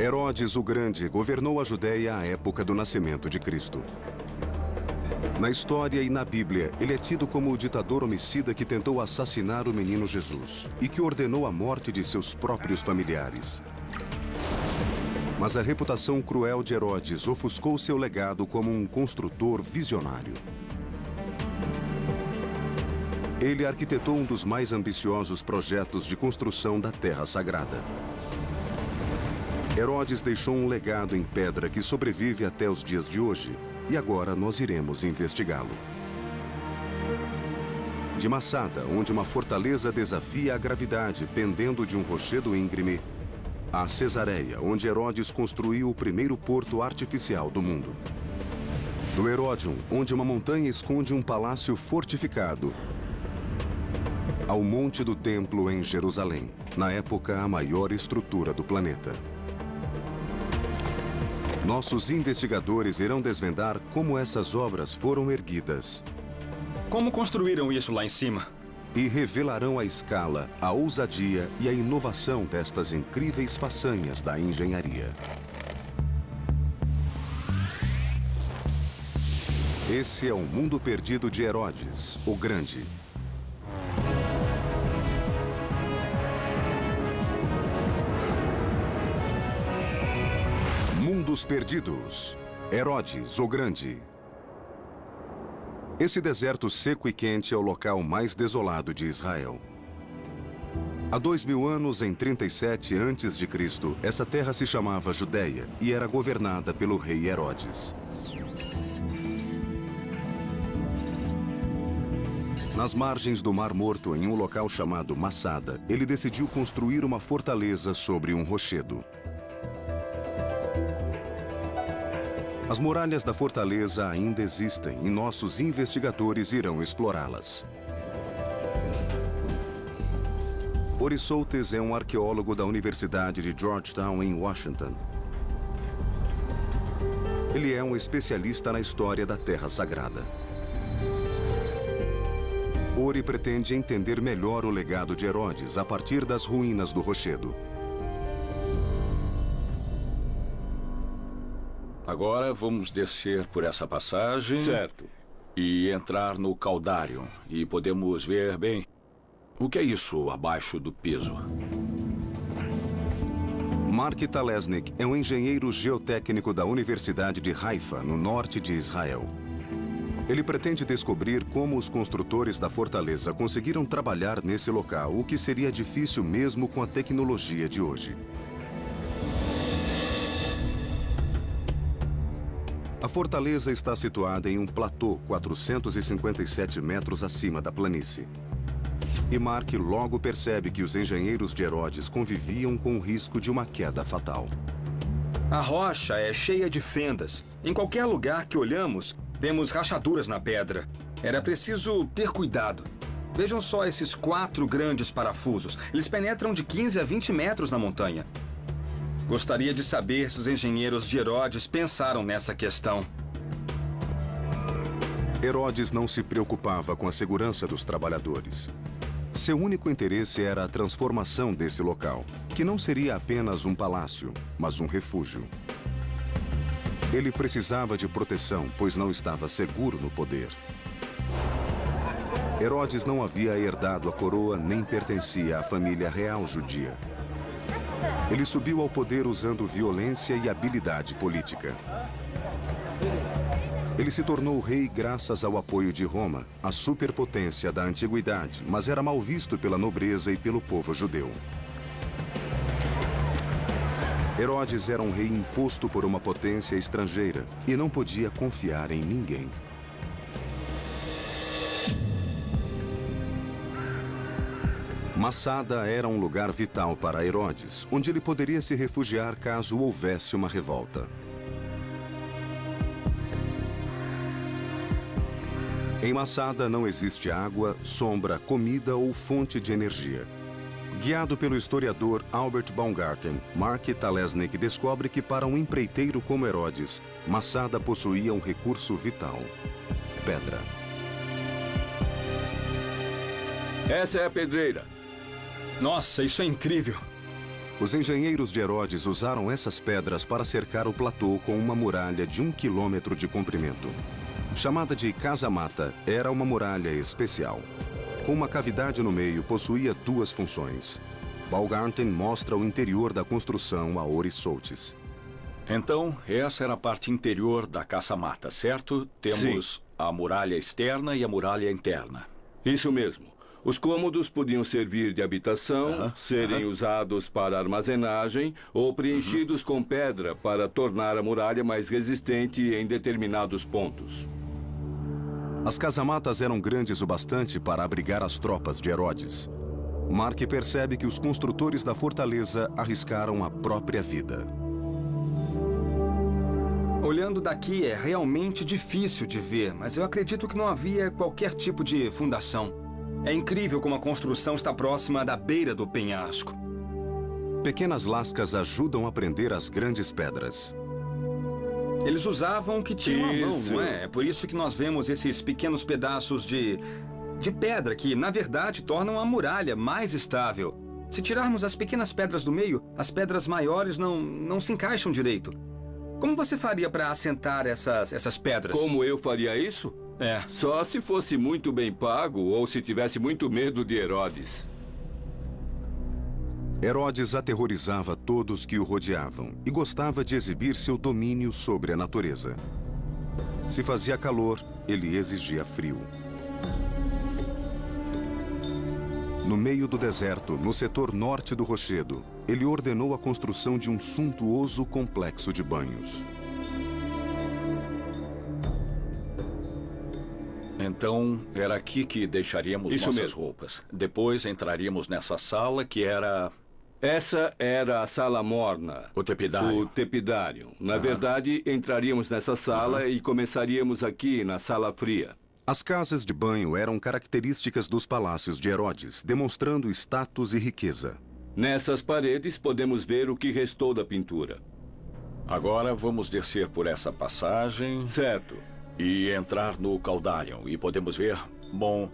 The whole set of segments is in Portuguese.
Herodes o Grande governou a Judéia à época do nascimento de Cristo. Na história e na Bíblia, ele é tido como o ditador homicida que tentou assassinar o menino Jesus e que ordenou a morte de seus próprios familiares. Mas a reputação cruel de Herodes ofuscou seu legado como um construtor visionário. Ele arquitetou um dos mais ambiciosos projetos de construção da Terra Sagrada. Herodes deixou um legado em pedra que sobrevive até os dias de hoje, e agora nós iremos investigá-lo. De Massada, onde uma fortaleza desafia a gravidade pendendo de um rochedo íngreme, a Cesareia, onde Herodes construiu o primeiro porto artificial do mundo. Do Heródion, onde uma montanha esconde um palácio fortificado, ao Monte do Templo em Jerusalém, na época a maior estrutura do planeta. Nossos investigadores irão desvendar como essas obras foram erguidas. Como construíram isso lá em cima? E revelarão a escala, a ousadia e a inovação destas incríveis façanhas da engenharia. Esse é o mundo perdido de Herodes, o Grande. Mundos Perdidos. Herodes, o Grande. Esse deserto seco e quente é o local mais desolado de Israel. Há 2000 anos, em 37 a.C., essa terra se chamava Judéia e era governada pelo rei Herodes. Nas margens do Mar Morto, em um local chamado Massada, ele decidiu construir uma fortaleza sobre um rochedo. As muralhas da fortaleza ainda existem e nossos investigadores irão explorá-las. Ori Soltes é um arqueólogo da Universidade de Georgetown, em Washington. Ele é um especialista na história da Terra Sagrada. Ori pretende entender melhor o legado de Herodes a partir das ruínas do rochedo. Agora vamos descer por essa passagem. Certo. E entrar no Caudário. E podemos ver bem o que é isso abaixo do piso. Mark Talesnik é um engenheiro geotécnico da Universidade de Haifa, no norte de Israel. Ele pretende descobrir como os construtores da fortaleza conseguiram trabalhar nesse local, o que seria difícil mesmo com a tecnologia de hoje. A fortaleza está situada em um platô 457 metros acima da planície. E Mark logo percebe que os engenheiros de Herodes conviviam com o risco de uma queda fatal. A rocha é cheia de fendas. Em qualquer lugar que olhamos, vemos rachaduras na pedra. Era preciso ter cuidado. Vejam só esses 4 grandes parafusos. Eles penetram de 15 a 20 metros na montanha. Gostaria de saber se os engenheiros de Herodes pensaram nessa questão. Herodes não se preocupava com a segurança dos trabalhadores. Seu único interesse era a transformação desse local, que não seria apenas um palácio, mas um refúgio. Ele precisava de proteção, pois não estava seguro no poder. Herodes não havia herdado a coroa nem pertencia à família real judia. Ele subiu ao poder usando violência e habilidade política. Ele se tornou rei graças ao apoio de Roma, a superpotência da antiguidade, mas era mal visto pela nobreza e pelo povo judeu. Herodes era um rei imposto por uma potência estrangeira e não podia confiar em ninguém. Massada era um lugar vital para Herodes, onde ele poderia se refugiar caso houvesse uma revolta. Em Massada não existe água, sombra, comida ou fonte de energia. Guiado pelo historiador Albert Baumgarten, Mark Talesnik descobre que para um empreiteiro como Herodes, Massada possuía um recurso vital: pedra. Essa é a pedreira. Nossa, isso é incrível. Os engenheiros de Herodes usaram essas pedras para cercar o platô com uma muralha de 1 quilômetro de comprimento. Chamada de casa-mata, era uma muralha especial. Com uma cavidade no meio, possuía duas funções. Baumgarten mostra o interior da construção a Ori Soltis. Então, essa era a parte interior da casa-mata, certo? Temos Sim. a muralha externa e a muralha interna. Isso mesmo. Os cômodos podiam servir de habitação, serem usados para armazenagem ou preenchidos com pedra para tornar a muralha mais resistente em determinados pontos. As casamatas eram grandes o bastante para abrigar as tropas de Herodes. Mark percebe que os construtores da fortaleza arriscaram a própria vida. Olhando daqui é realmente difícil de ver, mas eu acredito que não havia qualquer tipo de fundação. É incrível como a construção está próxima da beira do penhasco. Pequenas lascas ajudam a prender as grandes pedras. Eles usavam o que tinham à mão, Isso. não é? É por isso que nós vemos esses pequenos pedaços de pedra que, na verdade, tornam a muralha mais estável. Se tirarmos as pequenas pedras do meio, as pedras maiores não se encaixam direito. Como você faria para assentar essas pedras? Como eu faria isso? Só se fosse muito bem pago ou se tivesse muito medo de Herodes. Herodes aterrorizava todos que o rodeavam e gostava de exibir seu domínio sobre a natureza. Se fazia calor, ele exigia frio. No meio do deserto, no setor norte do rochedo, ele ordenou a construção de um suntuoso complexo de banhos. Então, era aqui que deixaríamos Isso nossas mesmo. roupas. Depois entraríamos nessa sala que era Essa era a sala morna. o tepidário. O tepidário. Na verdade, entraríamos nessa sala e começaríamos aqui na sala fria. As casas de banho eram características dos palácios de Herodes, demonstrando status e riqueza. Nessas paredes podemos ver o que restou da pintura. Agora vamos descer por essa passagem Certo. e entrar no Caldarion. E podemos ver, bom,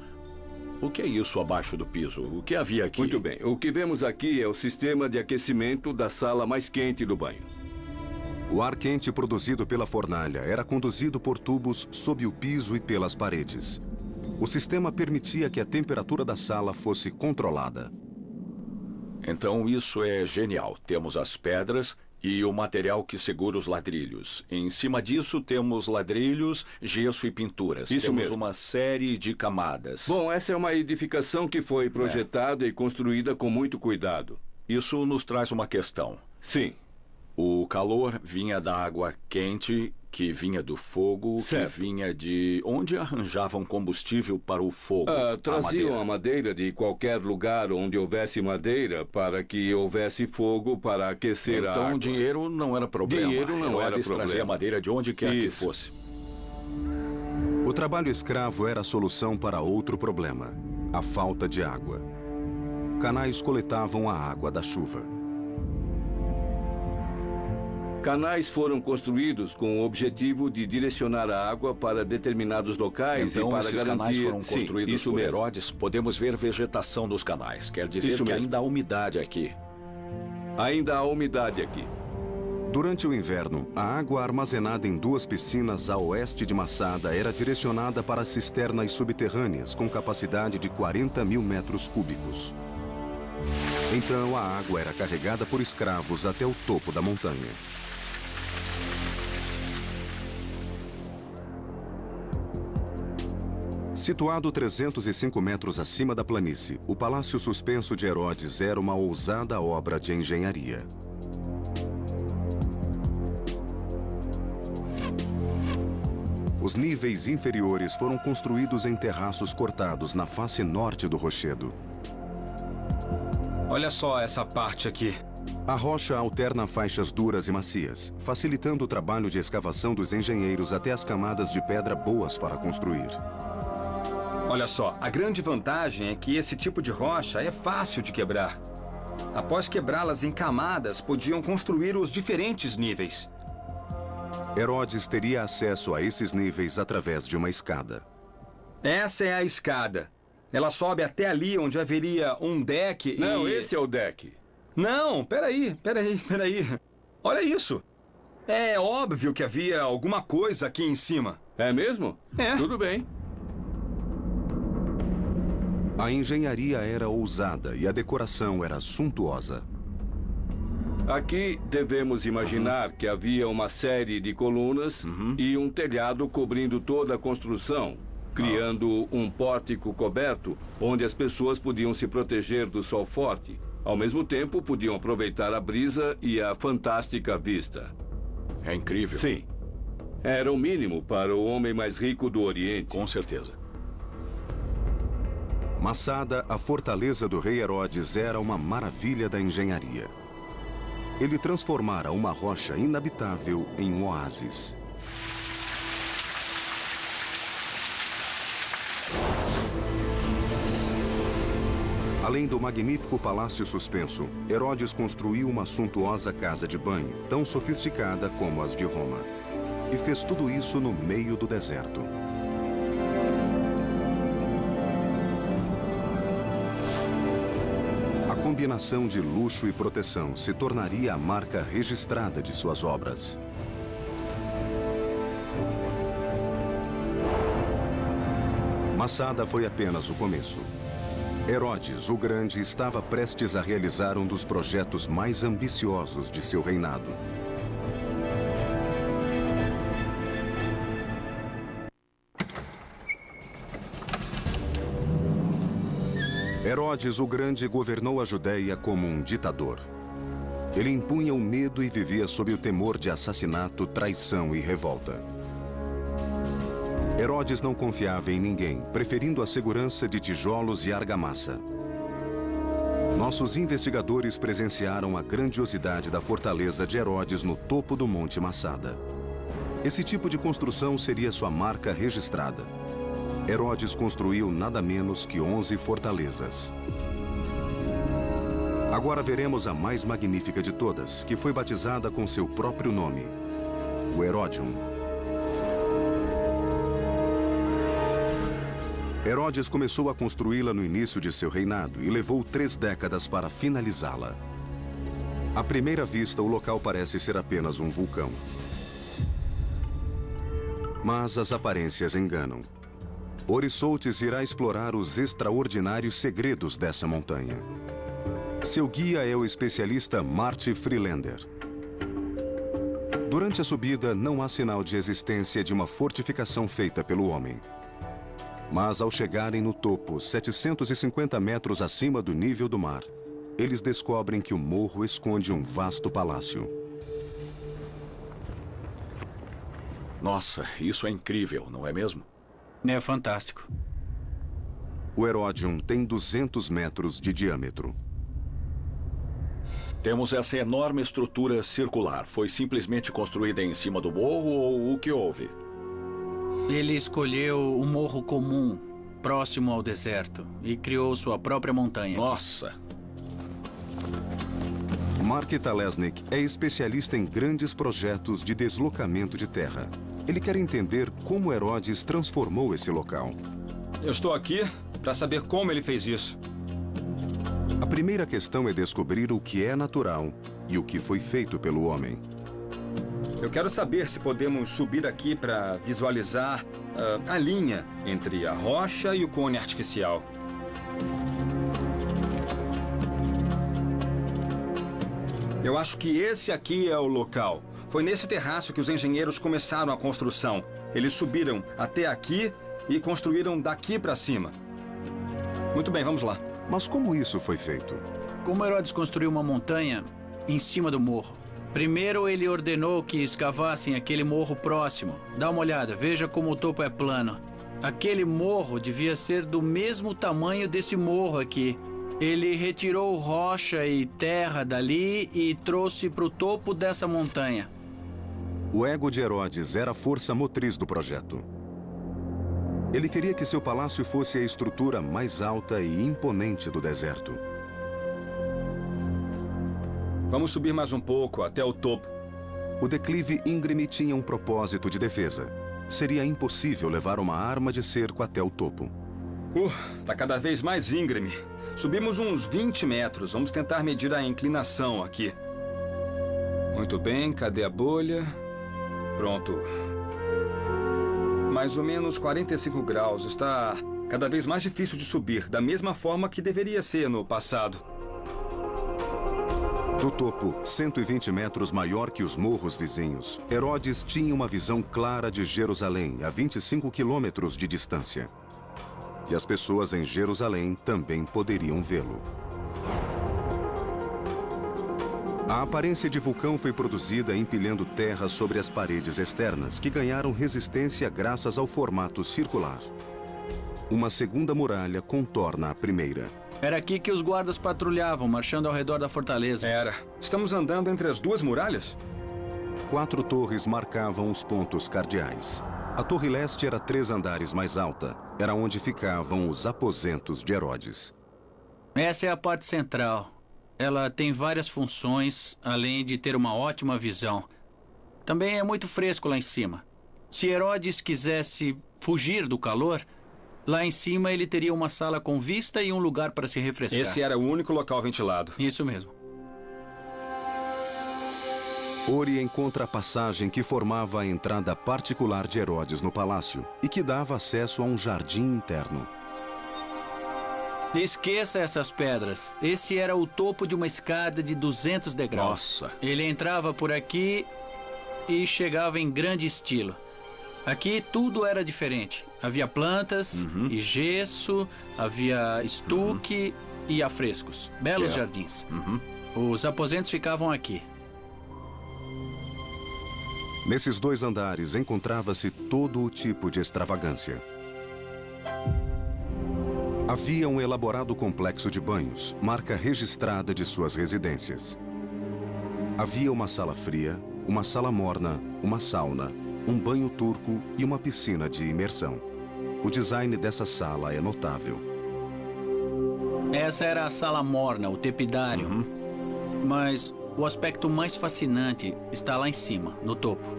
o que é isso abaixo do piso? O que havia aqui? Muito bem. O que vemos aqui é o sistema de aquecimento da sala mais quente do banho. O ar quente produzido pela fornalha era conduzido por tubos sob o piso e pelas paredes. O sistema permitia que a temperatura da sala fosse controlada. Então isso é genial. Temos as pedras e o material que segura os ladrilhos. Em cima disso temos ladrilhos, gesso e pinturas. Isso temos mesmo. uma série de camadas. Bom, essa é uma edificação que foi projetada e construída com muito cuidado. Isso nos traz uma questão. Sim. O calor vinha da água quente, que vinha do fogo, Certo. que vinha de... Onde arranjavam combustível para o fogo? Traziam a madeira de qualquer lugar onde houvesse madeira para que houvesse fogo para aquecer a Então água. dinheiro não era problema. Dinheiro não era Herodes trazia problema. madeira de onde quer que Isso. fosse. O trabalho escravo era a solução para outro problema: a falta de água. Canais coletavam a água da chuva. Canais foram construídos com o objetivo de direcionar a água para determinados locais Então e para esses garantir... canais foram Sim, construídos isso por mesmo. Herodes. Podemos ver vegetação dos canais. Quer dizer Isso que mesmo. ainda há umidade aqui. Ainda há umidade aqui. Durante o inverno, a água armazenada em duas piscinas a oeste de Massada era direcionada para cisternas subterrâneas com capacidade de 40 mil metros cúbicos. Então, a água era carregada por escravos até o topo da montanha. Situado 305 metros acima da planície, o Palácio Suspenso de Herodes era uma ousada obra de engenharia. Os níveis inferiores foram construídos em terraços cortados na face norte do rochedo. Olha só essa parte aqui. A rocha alterna faixas duras e macias, facilitando o trabalho de escavação dos engenheiros até as camadas de pedra boas para construir. Olha só, a grande vantagem é que esse tipo de rocha é fácil de quebrar. Após quebrá-las em camadas, podiam construir os diferentes níveis. Herodes teria acesso a esses níveis através de uma escada. Essa é a escada. Ela sobe até ali onde haveria um deck e... Não, esse é o deck. Não, peraí. Olha isso. É óbvio que havia alguma coisa aqui em cima. É mesmo? É. Tudo bem. A engenharia era ousada e a decoração era suntuosa. Aqui devemos imaginar que havia uma série de colunas e um telhado cobrindo toda a construção, criando um pórtico coberto onde as pessoas podiam se proteger do sol forte. Ao mesmo tempo, podiam aproveitar a brisa e a fantástica vista. É incrível. Sim. Era o mínimo para o homem mais rico do Oriente. Com certeza. Masada, a fortaleza do rei Herodes, era uma maravilha da engenharia. Ele transformara uma rocha inabitável em um oásis. Além do magnífico palácio suspenso, Herodes construiu uma suntuosa casa de banho, tão sofisticada como as de Roma. E fez tudo isso no meio do deserto. A combinação de luxo e proteção se tornaria a marca registrada de suas obras. Masada foi apenas o começo. Herodes, o Grande, estava prestes a realizar um dos projetos mais ambiciosos de seu reinado. Herodes, o Grande, governou a Judéia como um ditador. Ele impunha o medo e vivia sob o temor de assassinato, traição e revolta. Herodes não confiava em ninguém, preferindo a segurança de tijolos e argamassa. Nossos investigadores presenciaram a grandiosidade da fortaleza de Herodes no topo do Monte Masada. Esse tipo de construção seria sua marca registrada. Herodes construiu nada menos que 11 fortalezas. Agora veremos a mais magnífica de todas, que foi batizada com seu próprio nome, o Heródion. Herodes começou a construí-la no início de seu reinado e levou 3 décadas para finalizá-la. À primeira vista, o local parece ser apenas um vulcão. Mas as aparências enganam. Orissoltes irá explorar os extraordinários segredos dessa montanha. Seu guia é o especialista Marty Freelander. Durante a subida, não há sinal de existência de uma fortificação feita pelo homem. Mas ao chegarem no topo, 750 metros acima do nível do mar, eles descobrem que o morro esconde um vasto palácio. Nossa, isso é incrível, não é mesmo? É fantástico. O Heródion tem 200 metros de diâmetro. Temos essa enorme estrutura circular. Foi simplesmente construída em cima do morro ou o que houve? Ele escolheu um morro comum, próximo ao deserto, e criou sua própria montanha. Nossa! Mark Talesnik é especialista em grandes projetos de deslocamento de terra. Ele quer entender como Herodes transformou esse local. Eu estou aqui para saber como ele fez isso. A primeira questão é descobrir o que é natural e o que foi feito pelo homem. Eu quero saber se podemos subir aqui para visualizar a linha entre a rocha e o cone artificial. Eu acho que esse aqui é o local. Foi nesse terraço que os engenheiros começaram a construção. Eles subiram até aqui e construíram daqui para cima. Muito bem, vamos lá. Mas como isso foi feito? Como Herodes construiu uma montanha em cima do morro? Primeiro ele ordenou que escavassem aquele morro próximo. Dá uma olhada, veja como o topo é plano. Aquele morro devia ser do mesmo tamanho desse morro aqui. Ele retirou rocha e terra dali e trouxe para o topo dessa montanha. O ego de Herodes era a força motriz do projeto. Ele queria que seu palácio fosse a estrutura mais alta e imponente do deserto. Vamos subir mais um pouco, até o topo. O declive íngreme tinha um propósito de defesa. Seria impossível levar uma arma de cerco até o topo. Tá cada vez mais íngreme. Subimos uns 20 metros. Vamos tentar medir a inclinação aqui. Muito bem, cadê a bolha? Pronto. Mais ou menos 45 graus. Está cada vez mais difícil de subir, da mesma forma que deveria ser no passado. Do topo, 120 metros maior que os morros vizinhos, Herodes tinha uma visão clara de Jerusalém, a 25 quilômetros de distância. E as pessoas em Jerusalém também poderiam vê-lo. A aparência de vulcão foi produzida empilhando terra sobre as paredes externas, que ganharam resistência graças ao formato circular. Uma segunda muralha contorna a primeira. Era aqui que os guardas patrulhavam, marchando ao redor da fortaleza. Era. Estamos andando entre as duas muralhas? 4 torres marcavam os pontos cardeais. A torre leste era 3 andares mais alta. Era onde ficavam os aposentos de Herodes. Essa é a parte central. Ela tem várias funções, além de ter uma ótima visão. Também é muito fresco lá em cima. Se Herodes quisesse fugir do calor, lá em cima ele teria uma sala com vista e um lugar para se refrescar. Esse era o único local ventilado. Isso mesmo. Ori encontra a passagem que formava a entrada particular de Herodes no palácio e que dava acesso a um jardim interno. Esqueça essas pedras. Esse era o topo de uma escada de 200 degraus. Nossa! Ele entrava por aqui e chegava em grande estilo. Aqui tudo era diferente. Havia plantas e gesso, havia estuque e afrescos. Belos jardins. Os aposentos ficavam aqui. Nesses 2 andares encontrava-se todo o tipo de extravagância. Havia um elaborado complexo de banhos, marca registrada de suas residências. Havia uma sala fria, uma sala morna, uma sauna, um banho turco e uma piscina de imersão. O design dessa sala é notável. Essa era a sala morna, o tepidário. Mas o aspecto mais fascinante está lá em cima, no topo.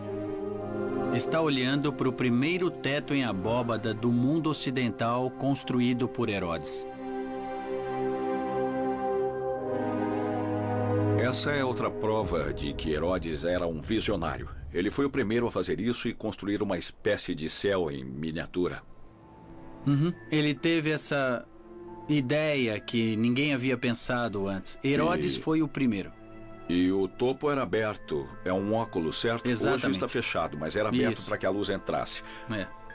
Está olhando para o primeiro teto em abóbada do mundo ocidental construído por Herodes. Essa é outra prova de que Herodes era um visionário. Ele foi o primeiro a fazer isso e construir uma espécie de céu em miniatura. Ele teve essa ideia que ninguém havia pensado antes. Herodes foi o primeiro. E o topo era aberto. É um óculo, certo? Exatamente. Hoje está fechado, mas era aberto para que a luz entrasse.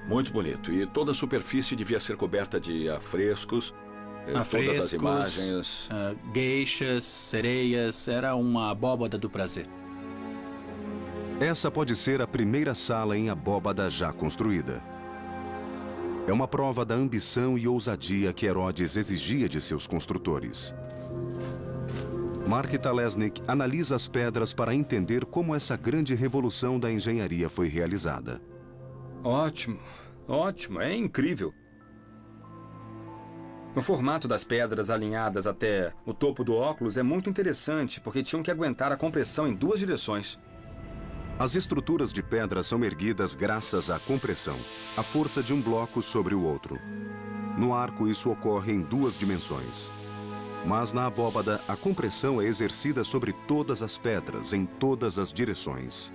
Muito bonito. E toda a superfície devia ser coberta de afrescos. Todas as imagens. Geishas, sereias. Era uma abóbada do prazer. Essa pode ser a primeira sala em abóbada já construída. É uma prova da ambição e ousadia que Herodes exigia de seus construtores. Mark Talesnik analisa as pedras para entender como essa grande revolução da engenharia foi realizada. Ótimo, ótimo, é incrível. O formato das pedras alinhadas até o topo do óculos é muito interessante, porque tinham que aguentar a compressão em 2 direções. As estruturas de pedra são erguidas graças à compressão, a força de um bloco sobre o outro. No arco, isso ocorre em 2 dimensões. Mas na abóbada, a compressão é exercida sobre todas as pedras, em todas as direções.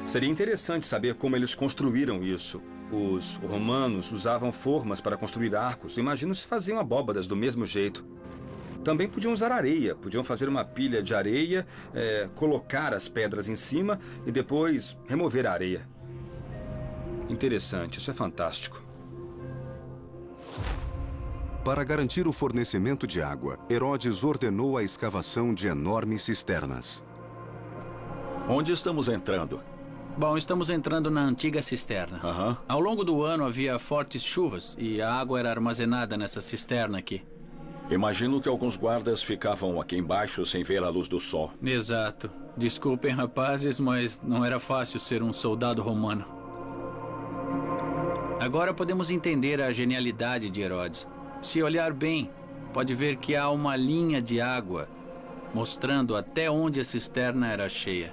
Seria interessante saber como eles construíram isso. Os romanos usavam formas para construir arcos. Imagino se faziam abóbadas do mesmo jeito. Também podiam usar areia. Podiam fazer uma pilha de areia, colocar as pedras em cima e depois remover a areia. Interessante, isso é fantástico. Para garantir o fornecimento de água, Herodes ordenou a escavação de enormes cisternas. Onde estamos entrando? Bom, estamos entrando na antiga cisterna. Ao longo do ano havia fortes chuvas e a água era armazenada nessa cisterna aqui. Imagino que alguns guardas ficavam aqui embaixo sem ver a luz do sol. Exato. Desculpem, rapazes, mas não era fácil ser um soldado romano. Agora podemos entender a genialidade de Herodes. Se olhar bem, pode ver que há uma linha de água mostrando até onde a cisterna era cheia.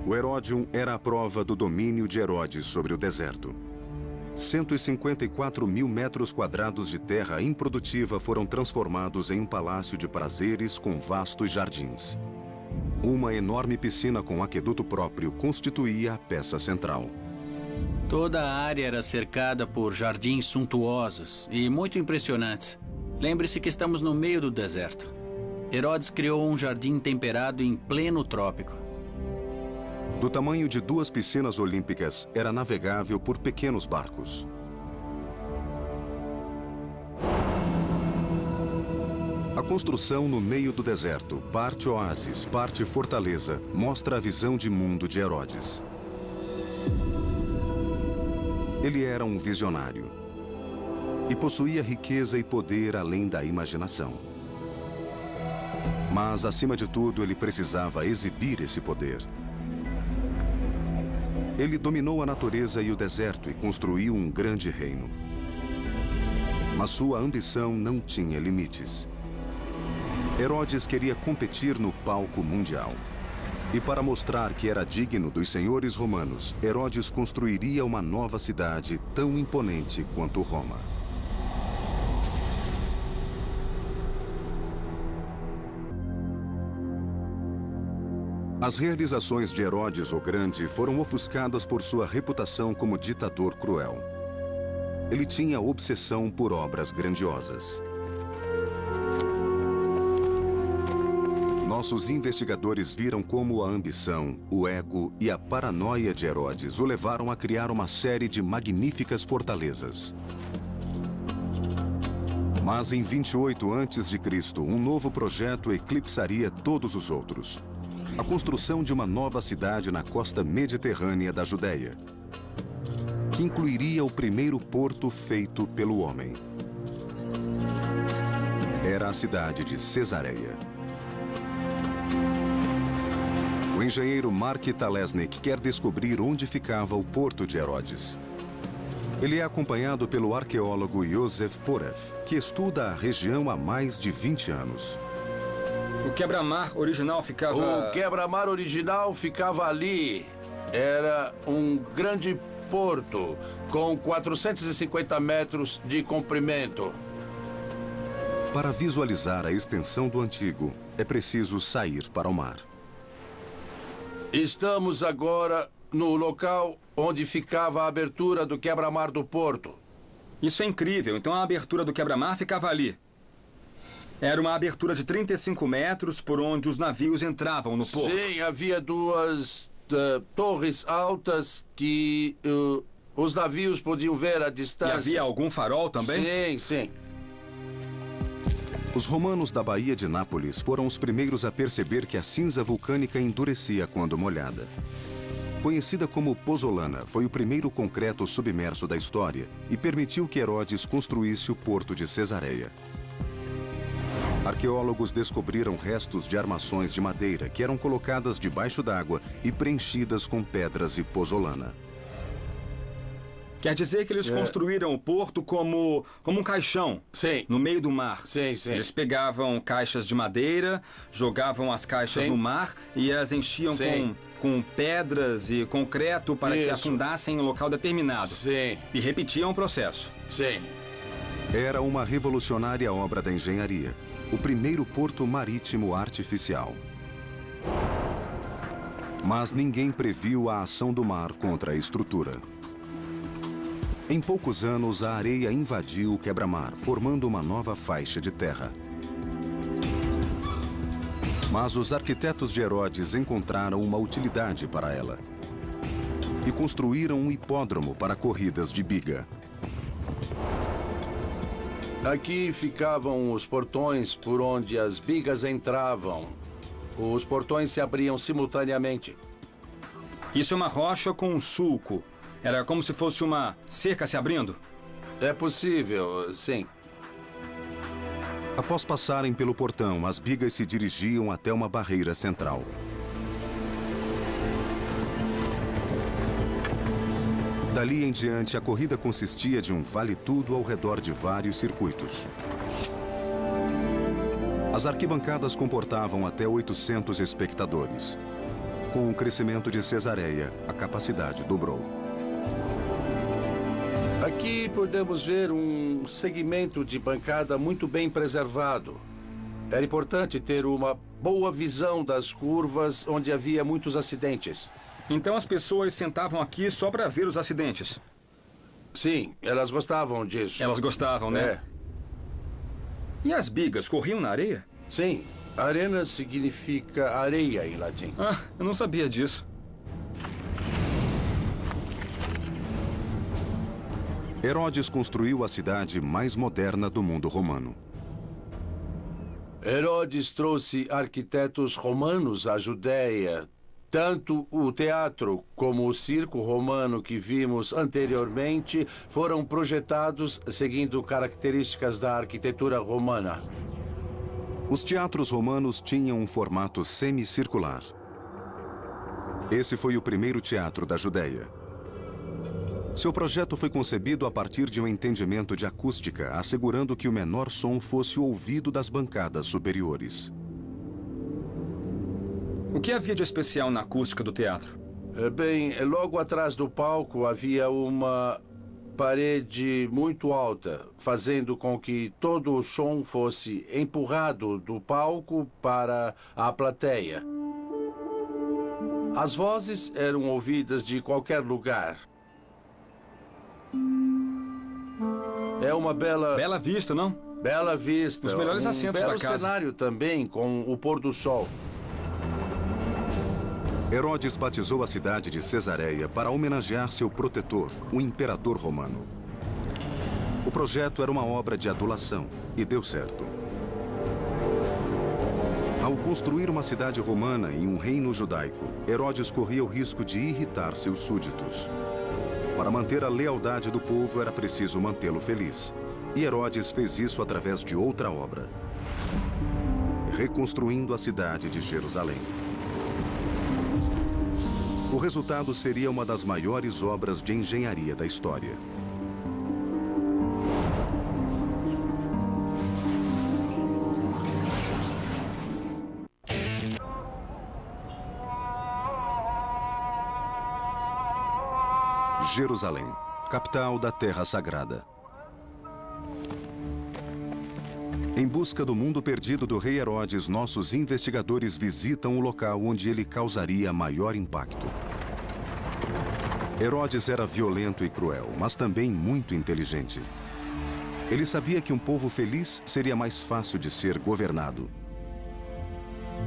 O Herodium era a prova do domínio de Herodes sobre o deserto. 154 mil metros quadrados de terra improdutiva foram transformados em um palácio de prazeres com vastos jardins. Uma enorme piscina com aqueduto próprio constituía a peça central. Toda a área era cercada por jardins suntuosos e muito impressionantes. Lembre-se que estamos no meio do deserto. Herodes criou um jardim temperado em pleno trópico. Do tamanho de 2 piscinas olímpicas, era navegável por pequenos barcos. A construção no meio do deserto, parte oásis, parte fortaleza, mostra a visão de mundo de Herodes. Ele era um visionário e possuía riqueza e poder além da imaginação. Mas, acima de tudo, ele precisava exibir esse poder. Ele dominou a natureza e o deserto e construiu um grande reino. Mas sua ambição não tinha limites. Herodes queria competir no palco mundial. E para mostrar que era digno dos senhores romanos, Herodes construiria uma nova cidade tão imponente quanto Roma. As realizações de Herodes o Grande foram ofuscadas por sua reputação como ditador cruel. Ele tinha obsessão por obras grandiosas. Nossos investigadores viram como a ambição, o ego e a paranoia de Herodes o levaram a criar uma série de magníficas fortalezas. Mas em 28 a.C., um novo projeto eclipsaria todos os outros. A construção de uma nova cidade na costa mediterrânea da Judéia, que incluiria o primeiro porto feito pelo homem. Era a cidade de Cesareia. O engenheiro Mark Talesnik quer descobrir onde ficava o porto de Herodes. Ele é acompanhado pelo arqueólogo Yosef Porev, que estuda a região há mais de 20 anos. O quebra-mar original ficava... O quebra-mar original ficava ali. Era um grande porto com 450 metros de comprimento. Para visualizar a extensão do antigo, é preciso sair para o mar. Estamos agora no local onde ficava a abertura do quebra-mar do porto. Isso é incrível. Então a abertura do quebra-mar ficava ali. Era uma abertura de 35 metros por onde os navios entravam no porto. Sim, havia 2 torres altas que os navios podiam ver à distância. E havia algum farol também? Sim, sim. Os romanos da Baía de Nápoles foram os primeiros a perceber que a cinza vulcânica endurecia quando molhada. Conhecida como pozzolana, foi o primeiro concreto submerso da história e permitiu que Herodes construísse o porto de Cesareia. Arqueólogos descobriram restos de armações de madeira que eram colocadas debaixo d'água e preenchidas com pedras e pozzolana. Quer dizer que eles construíram o porto como um caixão. Sim. No meio do mar. Sim, sim. Eles pegavam caixas de madeira, jogavam as caixas no mar e as enchiam com pedras e concreto para que afundassem em um local determinado. Sim. E repetiam o processo. Sim. Era uma revolucionária obra da engenharia. O primeiro porto marítimo artificial. Mas ninguém previu a ação do mar contra a estrutura. Em poucos anos, a areia invadiu o quebra-mar, formando uma nova faixa de terra. Mas os arquitetos de Herodes encontraram uma utilidade para ela. E construíram um hipódromo para corridas de biga. Aqui ficavam os portões por onde as bigas entravam. Os portões se abriam simultaneamente. Isso é uma rocha com um sulco. Era como se fosse uma cerca se abrindo? É possível, sim. Após passarem pelo portão, as bigas se dirigiam até uma barreira central. Dali em diante, a corrida consistia de um vale-tudo ao redor de vários circuitos. As arquibancadas comportavam até 800 espectadores. Com o crescimento de Cesareia, a capacidade dobrou. Aqui podemos ver um segmento de bancada muito bem preservado. Era importante ter uma boa visão das curvas onde havia muitos acidentes. Então as pessoas sentavam aqui só para ver os acidentes? Sim, elas gostavam disso. Elas gostavam, né? É. E as bigas corriam na areia? Sim, arena significa areia em latim. Ah, eu não sabia disso. Herodes construiu a cidade mais moderna do mundo romano. Herodes trouxe arquitetos romanos à Judéia. Tanto o teatro como o circo romano que vimos anteriormente foram projetados seguindo características da arquitetura romana. Os teatros romanos tinham um formato semicircular. Esse foi o primeiro teatro da Judéia. Seu projeto foi concebido a partir de um entendimento de acústica, assegurando que o menor som fosse o ouvido das bancadas superiores. O que havia de especial na acústica do teatro? Bem, logo atrás do palco havia uma parede muito alta, fazendo com que todo o som fosse empurrado do palco para a plateia. As vozes eram ouvidas de qualquer lugar. É uma bela... Bela vista, não? Bela vista. Os melhores assentos da casa. Belo cenário também, com o pôr do sol. Herodes batizou a cidade de Cesareia para homenagear seu protetor, o imperador romano. O projeto era uma obra de adulação e deu certo. Ao construir uma cidade romana em um reino judaico, Herodes corria o risco de irritar seus súditos. Para manter a lealdade do povo era preciso mantê-lo feliz. E Herodes fez isso através de outra obra: reconstruindo a cidade de Jerusalém. O resultado seria uma das maiores obras de engenharia da história. Jerusalém, capital da Terra Sagrada. Em busca do mundo perdido do rei Herodes, nossos investigadores visitam o local onde ele causaria maior impacto. Herodes era violento e cruel, mas também muito inteligente. Ele sabia que um povo feliz seria mais fácil de ser governado.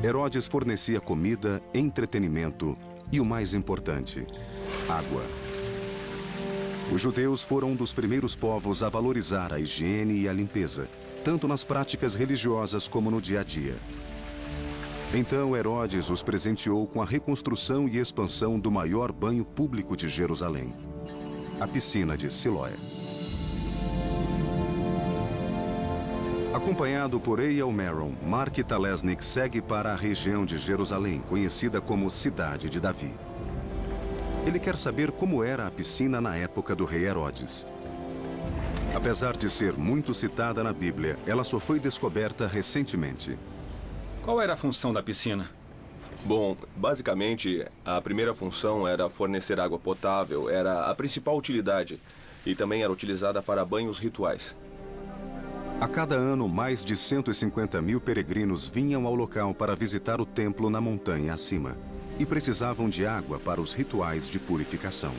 Herodes fornecia comida, entretenimento e, o mais importante, água. Os judeus foram um dos primeiros povos a valorizar a higiene e a limpeza, tanto nas práticas religiosas como no dia a dia. Então Herodes os presenteou com a reconstrução e expansão do maior banho público de Jerusalém, a piscina de Siloé. Acompanhado por Eyal Meron, Mark Talesnik segue para a região de Jerusalém, conhecida como Cidade de Davi. Ele quer saber como era a piscina na época do rei Herodes. Apesar de ser muito citada na Bíblia, ela só foi descoberta recentemente. Qual era a função da piscina? Bom, basicamente, a primeira função era fornecer água potável, era a principal utilidade, e também era utilizada para banhos rituais. A cada ano, mais de 150 mil peregrinos vinham ao local para visitar o templo na montanha acima e precisavam de água para os rituais de purificação.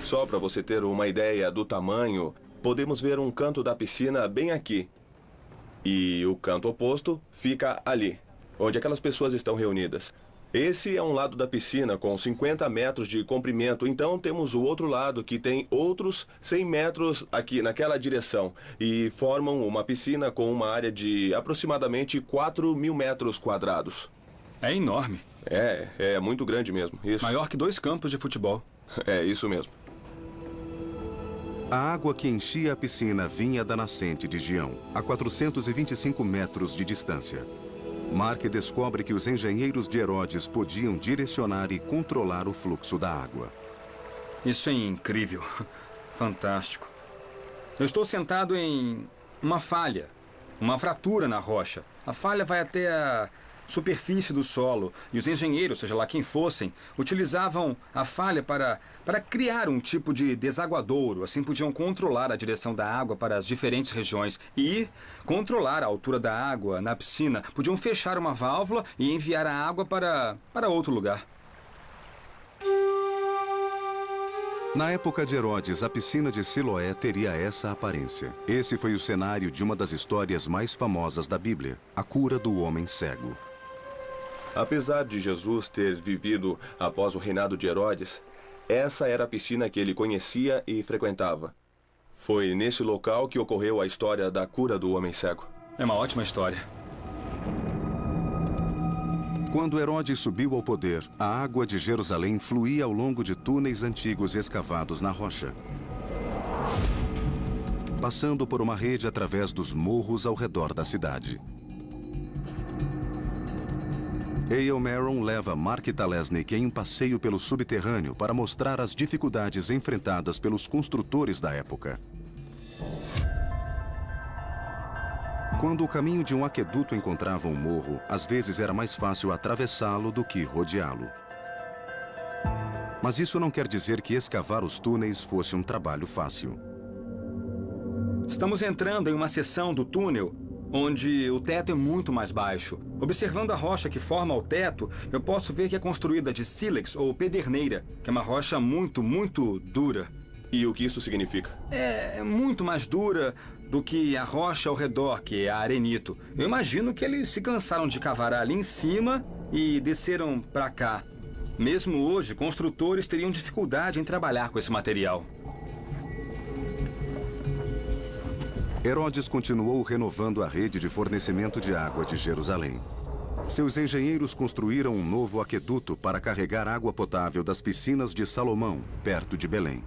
Só para você ter uma ideia do tamanho, podemos ver um canto da piscina bem aqui. E o canto oposto fica ali, onde aquelas pessoas estão reunidas. Esse é um lado da piscina com 50 metros de comprimento, então temos o outro lado que tem outros 100 metros aqui naquela direção e formam uma piscina com uma área de aproximadamente 4.000 metros quadrados. É enorme. É muito grande mesmo, isso. Maior que 2 campos de futebol. É, isso mesmo. A água que enchia a piscina vinha da nascente de Gião, a 425 metros de distância. Mark descobre que os engenheiros de Herodes podiam direcionar e controlar o fluxo da água. Isso é incrível. Fantástico. Eu estou sentado em uma falha, uma fratura na rocha. A falha vai até superfície do solo e os engenheiros, seja lá quem fossem, utilizavam a falha para criar um tipo de desaguadouro. Assim podiam controlar a direção da água para as diferentes regiões e controlar a altura da água na piscina. Podiam fechar uma válvula e enviar a água para outro lugar. Na época de Herodes, a piscina de Siloé teria essa aparência. Esse foi o cenário de uma das histórias mais famosas da Bíblia, a cura do homem cego. Apesar de Jesus ter vivido após o reinado de Herodes, essa era a piscina que ele conhecia e frequentava. Foi nesse local que ocorreu a história da cura do homem cego. É uma ótima história. Quando Herodes subiu ao poder, a água de Jerusalém fluía ao longo de túneis antigos escavados na rocha, passando por uma rede através dos morros ao redor da cidade. A.L. Maron leva Mark Talesnik em um passeio pelo subterrâneo para mostrar as dificuldades enfrentadas pelos construtores da época. Quando o caminho de um aqueduto encontrava um morro, às vezes era mais fácil atravessá-lo do que rodeá-lo. Mas isso não quer dizer que escavar os túneis fosse um trabalho fácil. Estamos entrando em uma seção do túnel onde o teto é muito mais baixo. Observando a rocha que forma o teto, eu posso ver que é construída de sílex ou pederneira, que é uma rocha muito, muito dura. E o que isso significa? É muito mais dura do que a rocha ao redor, que é a arenito. Eu imagino que eles se cansaram de cavar ali em cima e desceram para cá. Mesmo hoje, construtores teriam dificuldade em trabalhar com esse material. Herodes continuou renovando a rede de fornecimento de água de Jerusalém. Seus engenheiros construíram um novo aqueduto para carregar água potável das piscinas de Salomão, perto de Belém.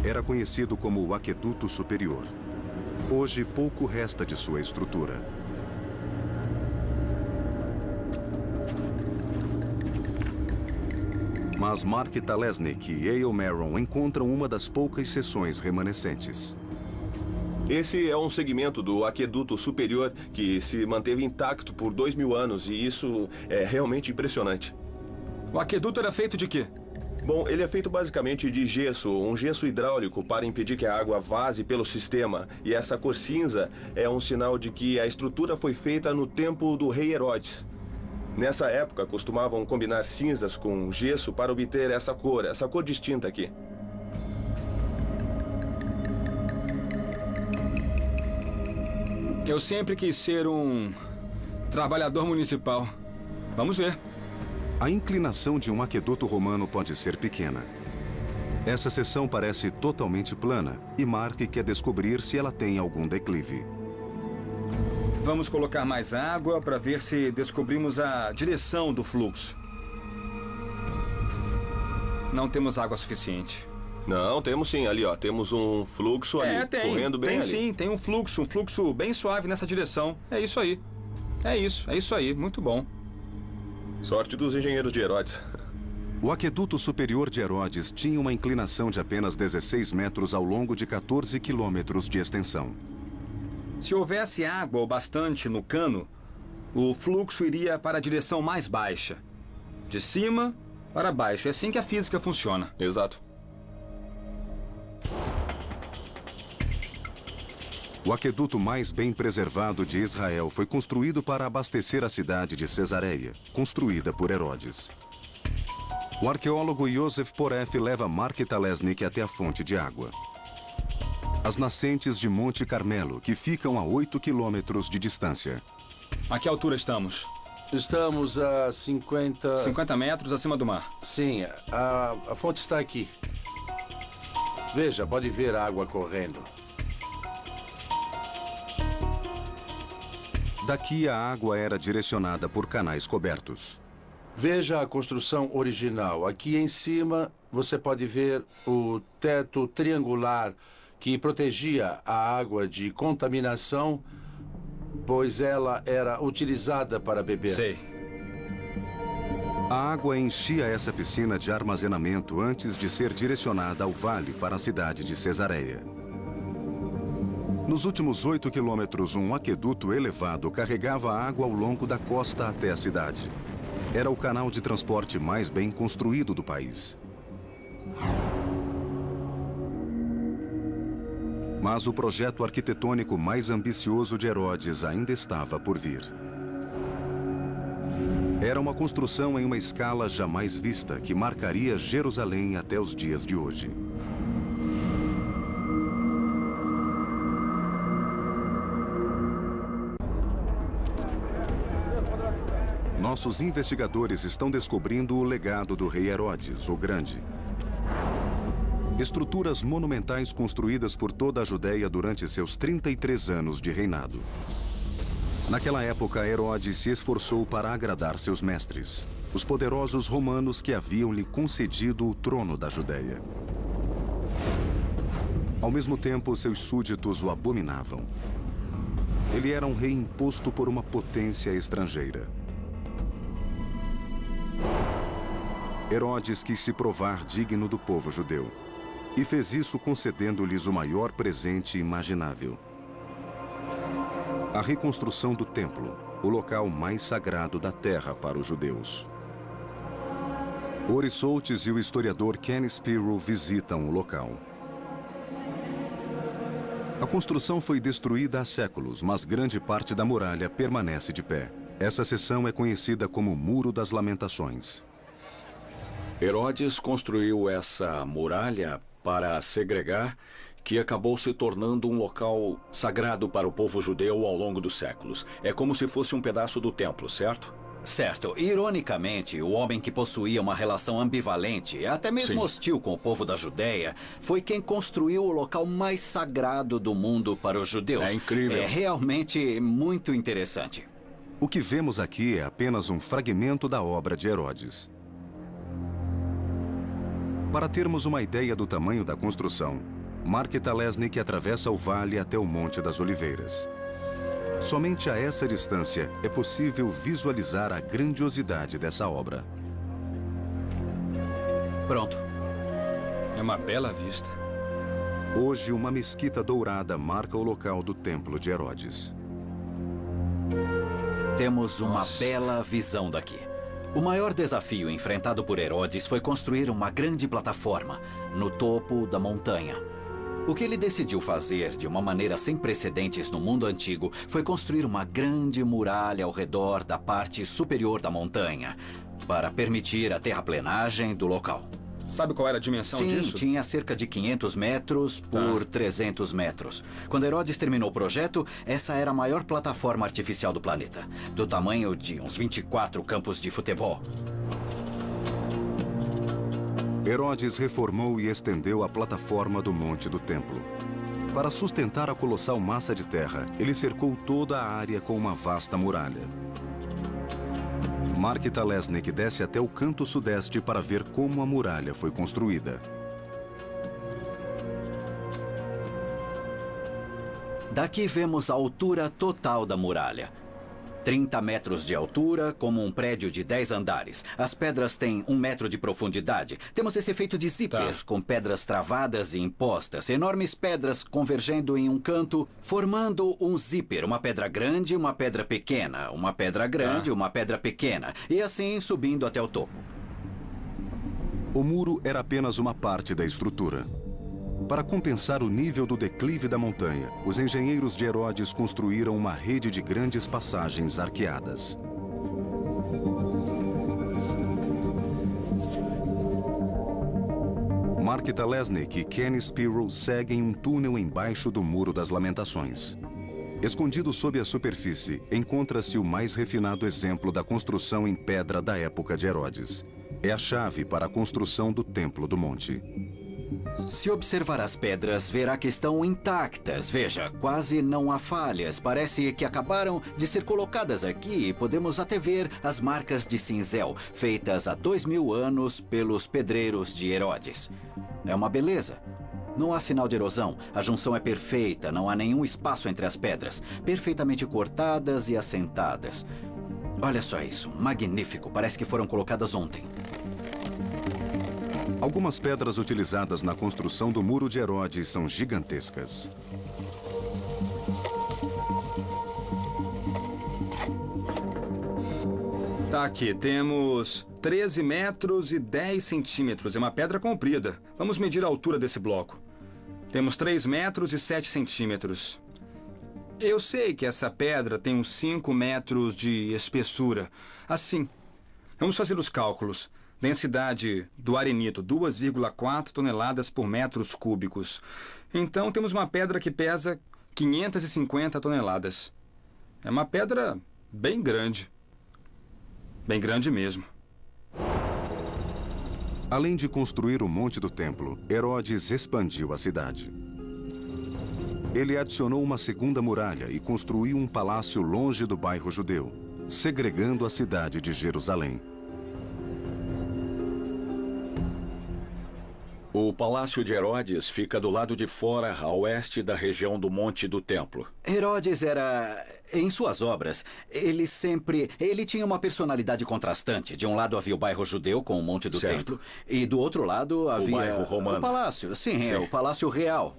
Era conhecido como o Aqueduto Superior. Hoje, pouco resta de sua estrutura. Mas Mark Talesnik e A.L. Maron encontram uma das poucas seções remanescentes. Esse é um segmento do Aqueduto Superior que se manteve intacto por 2000 anos e isso é realmente impressionante. O aqueduto era feito de quê? Bom, ele é feito basicamente de gesso, um gesso hidráulico para impedir que a água vaze pelo sistema. E essa cor cinza é um sinal de que a estrutura foi feita no tempo do rei Herodes. Nessa época, costumavam combinar cinzas com gesso para obter essa cor distinta aqui. Eu sempre quis ser um trabalhador municipal. Vamos ver. A inclinação de um aqueduto romano pode ser pequena. Essa seção parece totalmente plana e Mark quer descobrir se ela tem algum declive. Vamos colocar mais água para ver se descobrimos a direção do fluxo. Não temos água suficiente. Não, temos sim. Ali, ó, temos um fluxo ali, correndo bem ali. Sim, tem um fluxo bem suave nessa direção. É isso aí. É isso aí. Muito bom. Sorte dos engenheiros de Herodes. O aqueduto superior de Herodes tinha uma inclinação de apenas 16 metros ao longo de 14 quilômetros de extensão. Se houvesse água o bastante no cano, o fluxo iria para a direção mais baixa. De cima para baixo. É assim que a física funciona. Exato. O aqueduto mais bem preservado de Israel foi construído para abastecer a cidade de Cesareia, construída por Herodes. O arqueólogo Yosef Poref leva Mark Talesnik até a fonte de água. As nascentes de Monte Carmelo, que ficam a 8 quilômetros de distância. A que altura estamos? Estamos a 50... 50 metros acima do mar. Sim, a fonte está aqui. Veja, pode ver a água correndo. Daqui a água era direcionada por canais cobertos. Veja a construção original. Aqui em cima você pode ver o teto triangular que protegia a água de contaminação, pois ela era utilizada para beber. Sei. A água enchia essa piscina de armazenamento antes de ser direcionada ao vale para a cidade de Cesareia. Nos últimos 8 quilômetros, um aqueduto elevado carregava água ao longo da costa até a cidade. Era o canal de transporte mais bem construído do país. Mas o projeto arquitetônico mais ambicioso de Herodes ainda estava por vir. Era uma construção em uma escala jamais vista que marcaria Jerusalém até os dias de hoje. Nossos investigadores estão descobrindo o legado do rei Herodes, o Grande. Estruturas monumentais construídas por toda a Judéia durante seus 33 anos de reinado. Naquela época, Herodes se esforçou para agradar seus mestres, os poderosos romanos que haviam lhe concedido o trono da Judéia. Ao mesmo tempo, seus súditos o abominavam. Ele era um rei imposto por uma potência estrangeira. Herodes quis se provar digno do povo judeu e fez isso concedendo-lhes o maior presente imaginável: a reconstrução do templo, o local mais sagrado da terra para os judeus. Ori Soates e o historiador Ken Spiro visitam o local. A construção foi destruída há séculos, mas grande parte da muralha permanece de pé. Essa seção é conhecida como Muro das Lamentações. Herodes construiu essa muralha para segregar, que acabou se tornando um local sagrado para o povo judeu ao longo dos séculos. É como se fosse um pedaço do templo, certo? Certo. Ironicamente, o homem que possuía uma relação ambivalente, até mesmo hostil com o povo da Judéia, foi quem construiu o local mais sagrado do mundo para os judeus. É incrível. É realmente muito interessante. O que vemos aqui é apenas um fragmento da obra de Herodes. Para termos uma ideia do tamanho da construção, Mark Talesnik atravessa o vale até o Monte das Oliveiras. Somente a essa distância é possível visualizar a grandiosidade dessa obra. Pronto. É uma bela vista. Hoje, uma mesquita dourada marca o local do Templo de Herodes. Temos uma bela visão daqui. O maior desafio enfrentado por Herodes foi construir uma grande plataforma no topo da montanha. O que ele decidiu fazer de uma maneira sem precedentes no mundo antigo foi construir uma grande muralha ao redor da parte superior da montanha para permitir a terraplenagem do local. Sabe qual era a dimensão disso? Sim, tinha cerca de 500 metros por 300 metros. Quando Herodes terminou o projeto, essa era a maior plataforma artificial do planeta, do tamanho de uns 24 campos de futebol. Herodes reformou e estendeu a plataforma do Monte do Templo. Para sustentar a colossal massa de terra, ele cercou toda a área com uma vasta muralha. Mark Talesnik desce até o canto sudeste para ver como a muralha foi construída. Daqui vemos a altura total da muralha. 30 metros de altura, como um prédio de 10 andares. As pedras têm 1 metro de profundidade. Temos esse efeito de zíper, com pedras travadas e impostas. Enormes pedras convergendo em um canto, formando um zíper. Uma pedra grande, uma pedra pequena. Uma pedra grande, uma pedra pequena. E assim subindo até o topo. O muro era apenas uma parte da estrutura. Para compensar o nível do declive da montanha, os engenheiros de Herodes construíram uma rede de grandes passagens arqueadas. Mark Talesnik e Ken Spiro seguem um túnel embaixo do Muro das Lamentações. Escondido sob a superfície, encontra-se o mais refinado exemplo da construção em pedra da época de Herodes. É a chave para a construção do Templo do Monte. Se observar as pedras, verá que estão intactas. Veja, quase não há falhas. Parece que acabaram de ser colocadas aqui e podemos até ver as marcas de cinzel, feitas há 2000 anos pelos pedreiros de Herodes. É uma beleza. Não há sinal de erosão. A junção é perfeita, não há nenhum espaço entre as pedras. Perfeitamente cortadas e assentadas. Olha só isso, magnífico. Parece que foram colocadas ontem. Algumas pedras utilizadas na construção do Muro de Herodes são gigantescas. Tá aqui, temos 13 metros e 10 centímetros. É uma pedra comprida. Vamos medir a altura desse bloco. Temos 3 metros e 7 centímetros. Eu sei que essa pedra tem uns 5 metros de espessura. Assim, vamos fazer os cálculos. Densidade do arenito, 2,4 toneladas por metros cúbicos. Então, temos uma pedra que pesa 550 toneladas. É uma pedra bem grande. Bem grande mesmo. Além de construir o Monte do Templo, Herodes expandiu a cidade. Ele adicionou uma segunda muralha e construiu um palácio longe do bairro judeu, segregando a cidade de Jerusalém. O Palácio de Herodes fica do lado de fora, a oeste da região do Monte do Templo. Herodes era... Em suas obras, ele tinha uma personalidade contrastante. De um lado havia o bairro judeu com o Monte do Templo. E do outro lado havia... O bairro romano. O palácio, sim, é o Palácio Real.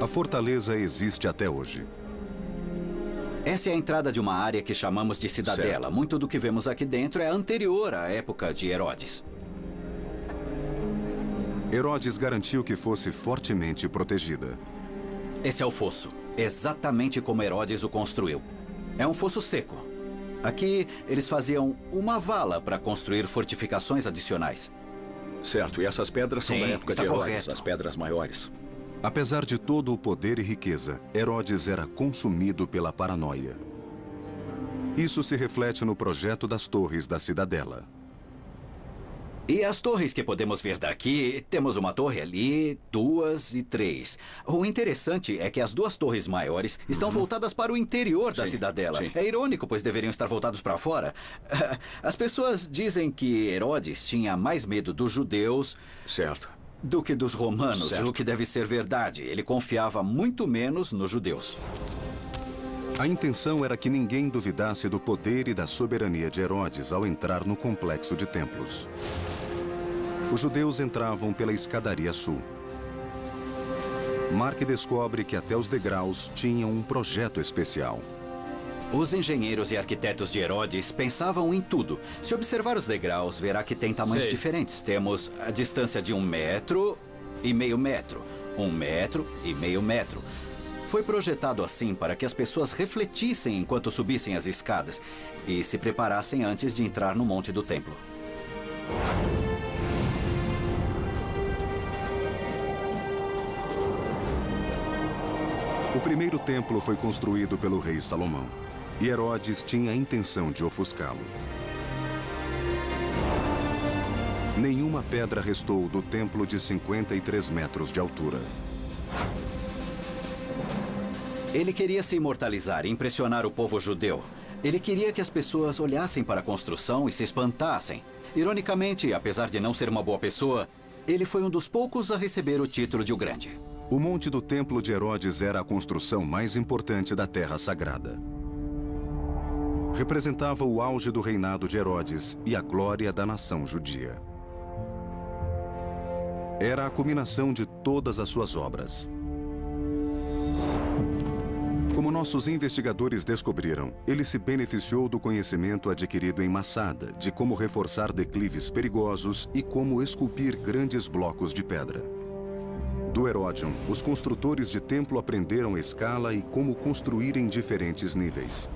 A fortaleza existe até hoje. Essa é a entrada de uma área que chamamos de cidadela. Certo. Muito do que vemos aqui dentro é anterior à época de Herodes. Herodes garantiu que fosse fortemente protegida. Esse é o fosso, exatamente como Herodes o construiu. É um fosso seco. Aqui, eles faziam uma vala para construir fortificações adicionais. Certo, e essas pedras são Sim, da época está de Herodes, correto. as pedras maiores. Apesar de todo o poder e riqueza, Herodes era consumido pela paranoia. Isso se reflete no projeto das torres da cidadela. E as torres que podemos ver daqui, temos uma torre ali, 2 e 3. O interessante é que as 2 torres maiores estão voltadas para o interior da cidadela. sim. É irônico, pois deveriam estar voltados para fora. As pessoas dizem que Herodes tinha mais medo dos judeus Certo. do que dos romanos, Certo. o que deve ser verdade. Ele confiava muito menos nos judeus. A intenção era que ninguém duvidasse do poder e da soberania de Herodes ao entrar no complexo de templos. Os judeus entravam pela escadaria sul. Mark descobre que até os degraus tinham um projeto especial. Os engenheiros e arquitetos de Herodes pensavam em tudo. Se observar os degraus, verá que tem tamanhos Sei. diferentes. Temos a distância de 1,5 metros, 1,5 metro, 1,5 metro. Foi projetado assim para que as pessoas refletissem enquanto subissem as escadas e se preparassem antes de entrar no Monte do Templo. O primeiro templo foi construído pelo rei Salomão, e Herodes tinha a intenção de ofuscá-lo. Nenhuma pedra restou do templo de 53 metros de altura. Ele queria se imortalizar e impressionar o povo judeu. Ele queria que as pessoas olhassem para a construção e se espantassem. Ironicamente, apesar de não ser uma boa pessoa, ele foi um dos poucos a receber o título de o Grande. O Monte do Templo de Herodes era a construção mais importante da Terra Sagrada. Representava o auge do reinado de Herodes e a glória da nação judia. Era a culminação de todas as suas obras. Como nossos investigadores descobriram, ele se beneficiou do conhecimento adquirido em Massada, de como reforçar declives perigosos e como esculpir grandes blocos de pedra. Do Herodion, os construtores de templo aprenderam escala e como construir em diferentes níveis.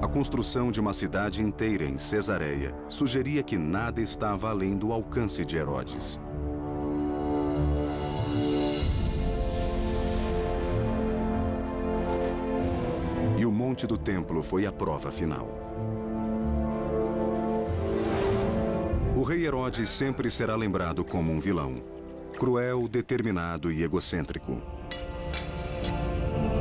A construção de uma cidade inteira em Cesareia sugeria que nada estava além do alcance de Herodes. E o Monte do Templo foi a prova final. O rei Herodes sempre será lembrado como um vilão. Cruel, determinado e egocêntrico.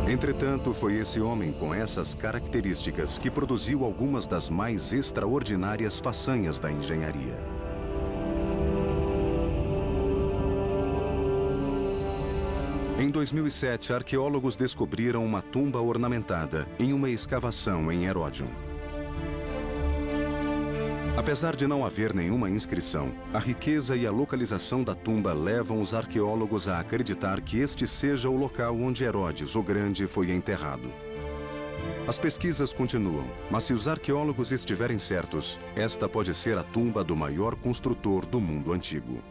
Entretanto, foi esse homem com essas características que produziu algumas das mais extraordinárias façanhas da engenharia. Em 2007, arqueólogos descobriram uma tumba ornamentada em uma escavação em Herodion. Apesar de não haver nenhuma inscrição, a riqueza e a localização da tumba levam os arqueólogos a acreditar que este seja o local onde Herodes o Grande foi enterrado. As pesquisas continuam, mas se os arqueólogos estiverem certos, esta pode ser a tumba do maior construtor do mundo antigo.